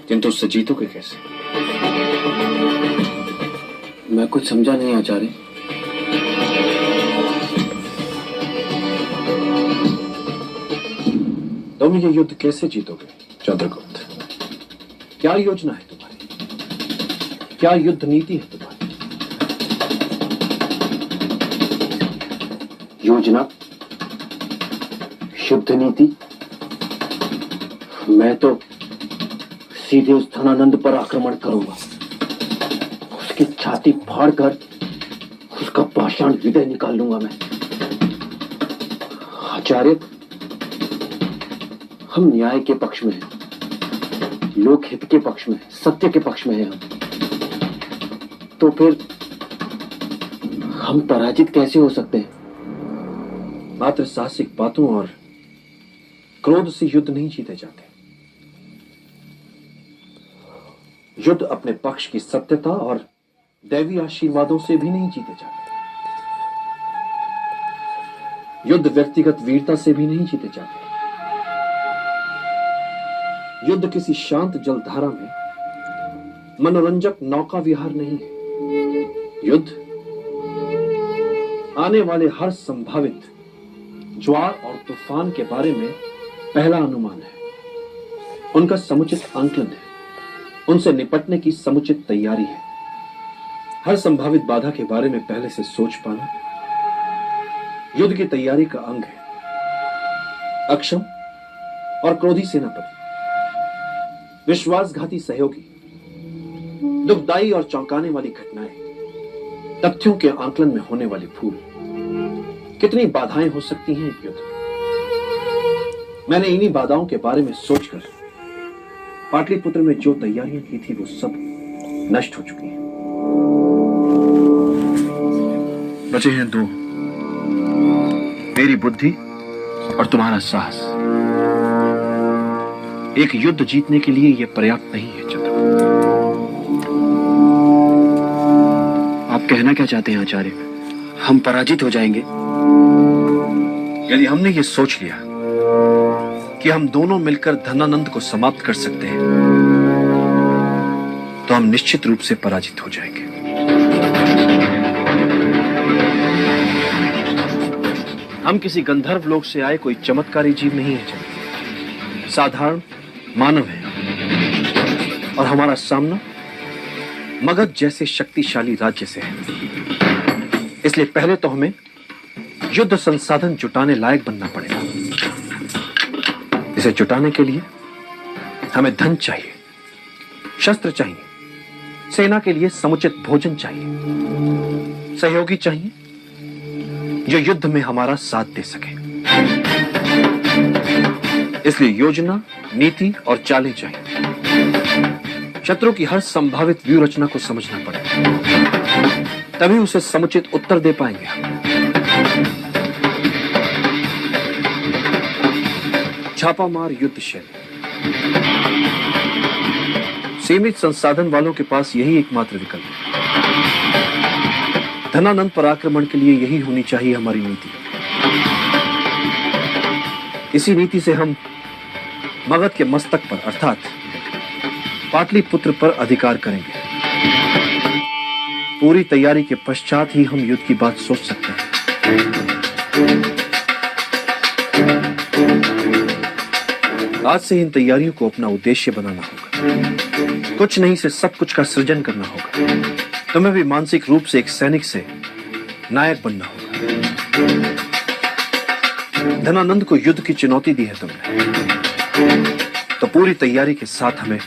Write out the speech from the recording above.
किंतु उससे जीतोगे कैसे? मैं कुछ समझा नहीं आचार्य। तुम ये युद्ध कैसे जीतोगे चंद्रगुप्त? क्या योजना है तुम्हारी? क्या युद्ध नीति है तुम्हारी? योजना, युद्ध नीति? मैं तो सीधे उस धनानंद पर आक्रमण करूंगा, उसकी छाती फाड़कर उसका पाषाण हृदय निकाल लूंगा मैं। आचार्य, हम न्याय के पक्ष में हैं, लोकहित के पक्ष में, सत्य के पक्ष में हैं हम। तो फिर हम पराजित कैसे हो सकते हैं? मात्र साहसिक बातों और क्रोध से युद्ध नहीं जीते जाते। युद्ध अपने पक्ष की सत्यता और दैवी आशीर्वादों से भी नहीं जीते जाते। युद्ध व्यक्तिगत वीरता से भी नहीं जीते जाते। युद्ध किसी शांत जलधारा में मनोरंजक नौका विहार नहीं है। युद्ध आने वाले हर संभावित ज्वार और तूफान के बारे में पहला अनुमान है, उनका समुचित आंकलन है, उनसे निपटने की समुचित तैयारी है। हर संभावित बाधा के बारे में पहले से सोच पाना युद्ध की तैयारी का अंग है। अक्षम और क्रोधी सेनापति, विश्वासघाती सहयोगी, दुखदाई और चौंकाने वाली घटनाएं, तथ्यों के आंकलन में होने वाली भूल, कितनी बाधाएं हो सकती हैं एक युद्ध। मैंने इन्हीं बाधाओं के बारे में सोचकर पाटलिपुत्र में जो तैयारियां की थी वो सब नष्ट हो चुकी हैं। बचे हैं दो, मेरी बुद्धि और तुम्हारा साहस। एक युद्ध जीतने के लिए यह पर्याप्त नहीं है चंद्रगुप्त। आप कहना क्या चाहते हैं आचार्य? हम पराजित हो जाएंगे? यदि हमने ये सोच लिया कि हम दोनों मिलकर धनानंद को समाप्त कर सकते हैं, तो हम निश्चित रूप से पराजित हो जाएंगे। हम किसी गंधर्व लोक से आए कोई चमत्कारी जीव नहीं है, साधारण मानव है, और हमारा सामना मगध जैसे शक्तिशाली राज्य से है। इसलिए पहले तो हमें युद्ध संसाधन जुटाने लायक बनना पड़ेगा। इसे जुटाने के लिए हमें धन चाहिए, शस्त्र चाहिए, सेना के लिए समुचित भोजन चाहिए, सहयोगी चाहिए जो युद्ध में हमारा साथ दे सके। इसलिए योजना, नीति और चालें चाहिए। शत्रु की हर संभावित व्यूह रचना को समझना पड़ेगा, तभी उसे समुचित उत्तर दे पाएंगे हम। छापामार युद्ध शैली। सीमित संसाधन वालों के पास यही एकमात्र विकल्प है। धनानंद पर आक्रमण के लिए यही होनी चाहिए हमारी नीति। इसी नीति से हम मगध के मस्तक पर अर्थात पाटलिपुत्र पर अधिकार करेंगे। पूरी तैयारी के पश्चात ही हम युद्ध की बात सोच सकते हैं। आज से इन तैयारियों को अपना उद्देश्य बनाना होगा। कुछ नहीं से सब कुछ का सृजन करना होगा। तुम्हें भी मानसिक रूप से एक सैनिक से नायक बनना होगा। धनानंद को युद्ध की चुनौती दी है तुमने, तो पूरी तैयारी के साथ हमें